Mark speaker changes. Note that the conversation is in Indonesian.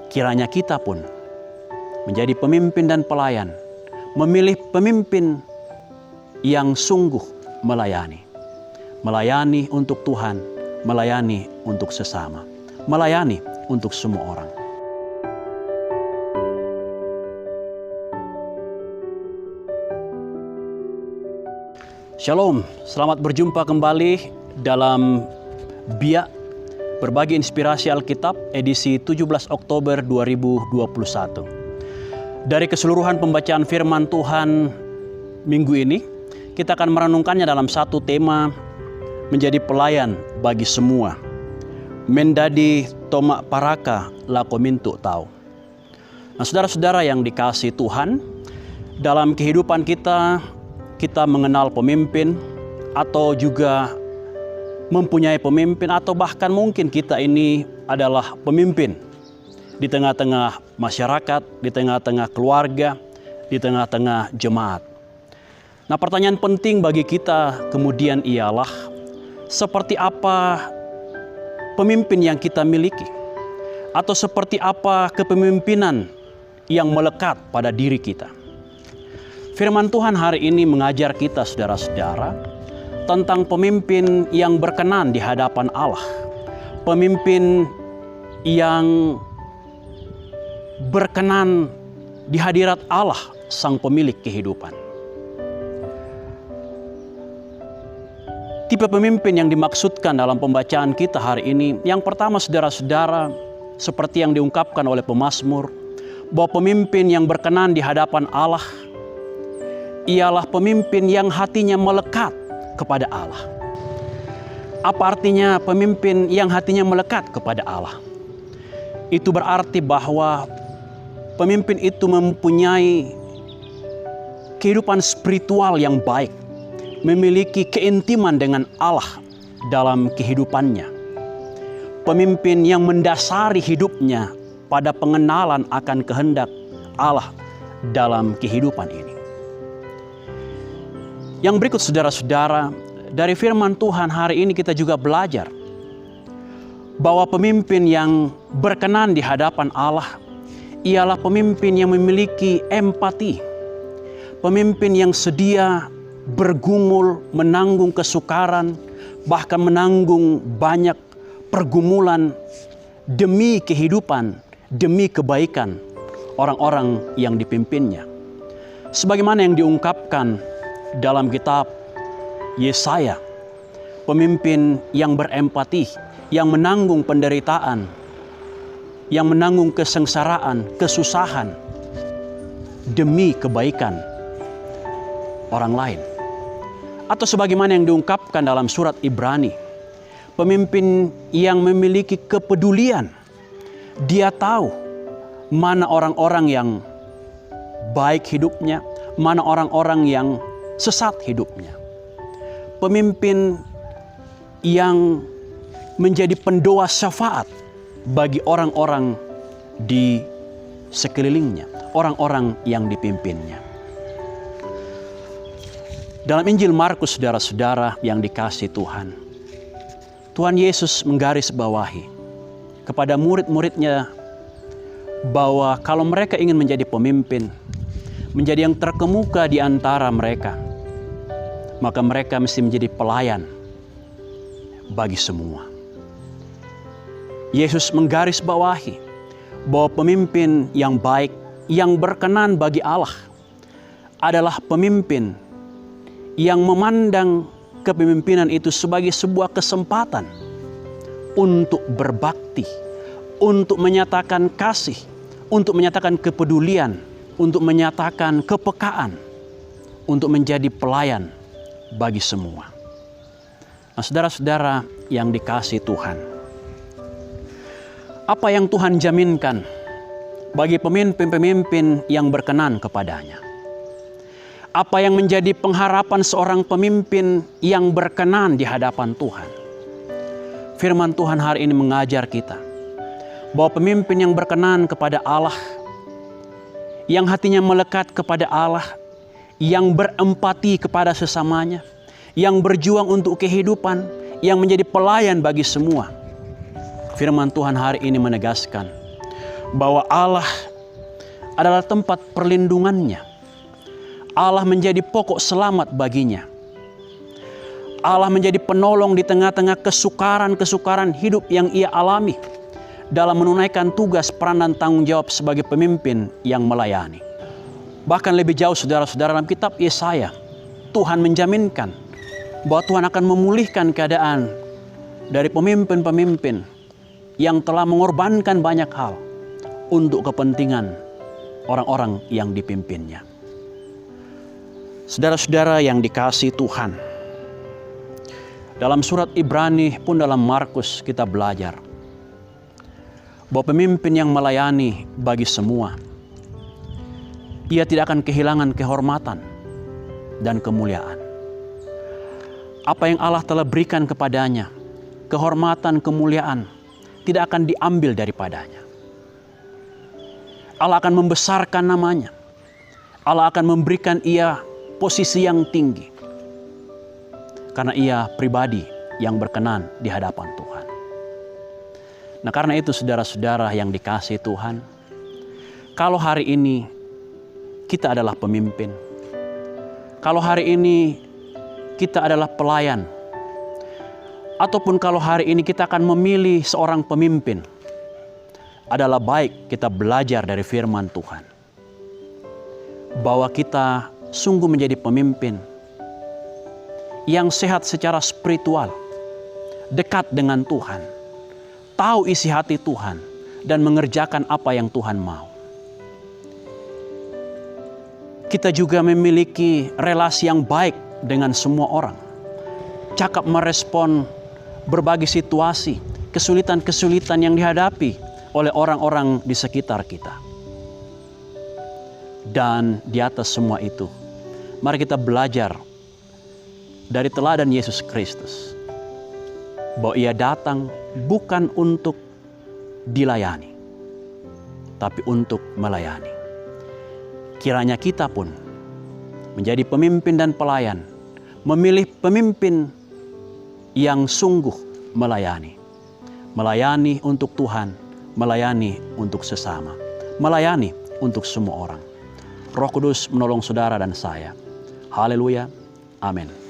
Speaker 1: kiranya kita pun menjadi pemimpin dan pelayan, memilih pemimpin yang sungguh melayani. Melayani untuk Tuhan, melayani untuk sesama, melayani untuk semua orang. Shalom, selamat berjumpa kembali dalam Biak Berbagi Inspirasi Alkitab edisi 17 Oktober 2021. Dari keseluruhan pembacaan firman Tuhan minggu ini, kita akan merenungkannya dalam satu tema, menjadi pelayan bagi semua. Mendadi tomak paraka lakomintu tau. Nah, saudara-saudara yang dikasihi Tuhan, dalam kehidupan kita mengenal pemimpin atau juga mempunyai pemimpin, atau bahkan mungkin kita ini adalah pemimpin di tengah-tengah masyarakat, di tengah-tengah keluarga, di tengah-tengah jemaat. Nah, pertanyaan penting bagi kita kemudian ialah, seperti apa pemimpin yang kita miliki? Atau seperti apa kepemimpinan yang melekat pada diri kita? Firman Tuhan hari ini mengajar kita, saudara-saudara, tentang pemimpin yang berkenan di hadapan Allah. Pemimpin yang berkenan di hadirat Allah, Sang Pemilik kehidupan. Tipe pemimpin yang dimaksudkan dalam pembacaan kita hari ini, yang pertama, saudara-saudara, seperti yang diungkapkan oleh pemazmur, bahwa pemimpin yang berkenan di hadapan Allah ialah pemimpin yang hatinya melekat kepada Allah. Apa artinya pemimpin yang hatinya melekat kepada Allah? Itu berarti bahwa pemimpin itu mempunyai kehidupan spiritual yang baik, memiliki keintiman dengan Allah dalam kehidupannya. Pemimpin yang mendasari hidupnya pada pengenalan akan kehendak Allah dalam kehidupan ini. Yang berikut, saudara-saudara, dari firman Tuhan hari ini kita juga belajar bahwa pemimpin yang berkenan di hadapan Allah ialah pemimpin yang memiliki empati. Pemimpin yang sedia bergumul, menanggung kesukaran, bahkan menanggung banyak pergumulan demi kehidupan, demi kebaikan orang-orang yang dipimpinnya. Sebagaimana yang diungkapkan dalam kitab Yesaya, pemimpin yang berempati, yang menanggung penderitaan, yang menanggung kesengsaraan, kesusahan demi kebaikan orang lain. Atau sebagaimana yang diungkapkan dalam surat Ibrani, pemimpin yang memiliki kepedulian. Dia tahu mana orang-orang yang baik hidupnya, mana orang-orang yang sesat hidupnya. Pemimpin yang menjadi pendoa syafaat bagi orang-orang di sekelilingnya, orang-orang yang dipimpinnya. Dalam Injil Markus, saudara-saudara yang dikasihi Tuhan, Tuhan Yesus menggarisbawahi kepada murid-muridnya bahwa kalau mereka ingin menjadi pemimpin, menjadi yang terkemuka di antara mereka, maka mereka mesti menjadi pelayan bagi semua. Yesus menggarisbawahi bahwa pemimpin yang baik, yang berkenan bagi Allah, adalah pemimpin yang memandang kepemimpinan itu sebagai sebuah kesempatan untuk berbakti, untuk menyatakan kasih, untuk menyatakan kepedulian, untuk menyatakan kepekaan, untuk menjadi pelayan bagi semua. Nah, saudara-saudara yang dikasihi Tuhan, apa yang Tuhan jaminkan bagi pemimpin-pemimpin yang berkenan kepadanya? Apa yang menjadi pengharapan seorang pemimpin yang berkenan di hadapan Tuhan? Firman Tuhan hari ini mengajar kita bahwa pemimpin yang berkenan kepada Allah, yang hatinya melekat kepada Allah, yang berempati kepada sesamanya, yang berjuang untuk kehidupan, yang menjadi pelayan bagi semua. Firman Tuhan hari ini menegaskan bahwa Allah adalah tempat perlindungannya. Allah menjadi pokok selamat baginya. Allah menjadi penolong di tengah-tengah kesukaran-kesukaran hidup yang ia alami dalam menunaikan tugas, peran, dan tanggung jawab sebagai pemimpin yang melayani. Bahkan lebih jauh saudara-saudara, dalam kitab Yesaya, Tuhan menjaminkan bahwa Tuhan akan memulihkan keadaan dari pemimpin-pemimpin yang telah mengorbankan banyak hal untuk kepentingan orang-orang yang dipimpinnya. Saudara-saudara yang dikasihi Tuhan, dalam surat Ibrani pun dalam Markus kita belajar bahwa pemimpin yang melayani bagi semua, ia tidak akan kehilangan kehormatan dan kemuliaan. Apa yang Allah telah berikan kepadanya, kehormatan, kemuliaan, tidak akan diambil daripadanya. Allah akan membesarkan namanya. Allah akan memberikan ia posisi yang tinggi. Karena ia pribadi yang berkenan di hadapan Tuhan. Nah, karena itu saudara-saudara yang dikasihi Tuhan, kalau hari ini kita adalah pemimpin, kalau hari ini kita adalah pelayan, ataupun kalau hari ini kita akan memilih seorang pemimpin, adalah baik kita belajar dari firman Tuhan, bahwa kita sungguh menjadi pemimpin yang sehat secara spiritual, dekat dengan Tuhan, tahu isi hati Tuhan, dan mengerjakan apa yang Tuhan mau. Kita juga memiliki relasi yang baik dengan semua orang, cakap merespon berbagai situasi, kesulitan-kesulitan yang dihadapi oleh orang-orang di sekitar kita. Dan di atas semua itu, mari kita belajar dari teladan Yesus Kristus, bahwa ia datang bukan untuk dilayani, tapi untuk melayani. Kiranya kita pun menjadi pemimpin dan pelayan, memilih pemimpin yang sungguh melayani. Melayani untuk Tuhan, melayani untuk sesama, melayani untuk semua orang. Roh Kudus menolong saudara dan saya. Haleluya. Amin.